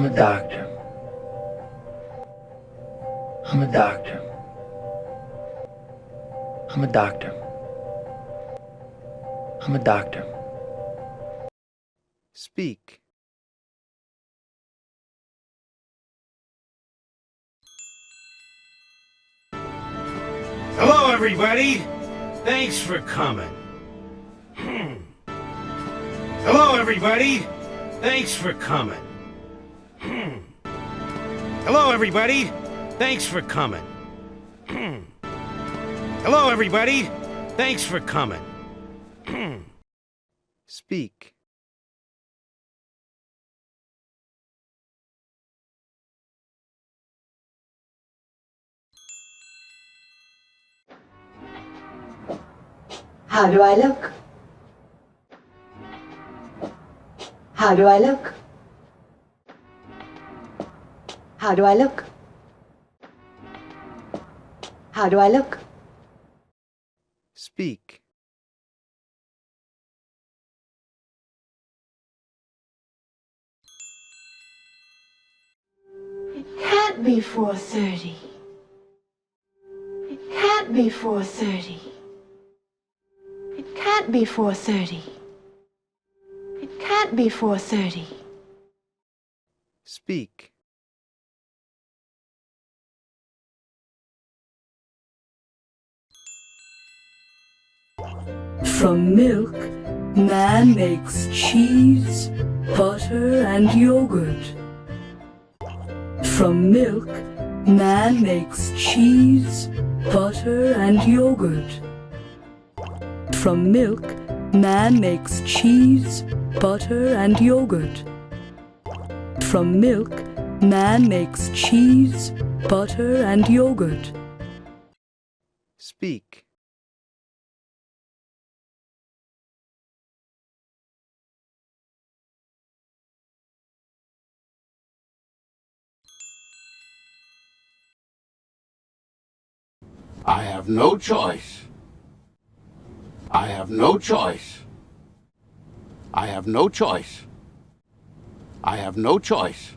I'm a doctor. I'm a doctor. I'm a doctor. I'm a doctor. Speak. Hello, everybody. Thanks for coming. Hello, everybody. Thanks for coming. Hello, everybody. Thanks for coming. Hello, everybody. Thanks for coming. Speak. How do I look? How do I look? How do I look? How do I look? Speak. It can't be 4:30. It can't be 4:30. It can't be 4:30. It can't be 4:30. Speak. From milk, man makes cheese, butter, and yogurt. From milk, man makes cheese, butter, and yogurt. From milk, man makes cheese, butter, and yogurt. From milk, man makes cheese, butter, and yogurt. Speak. I have no choice. I have no choice. I have no choice. I have no choice.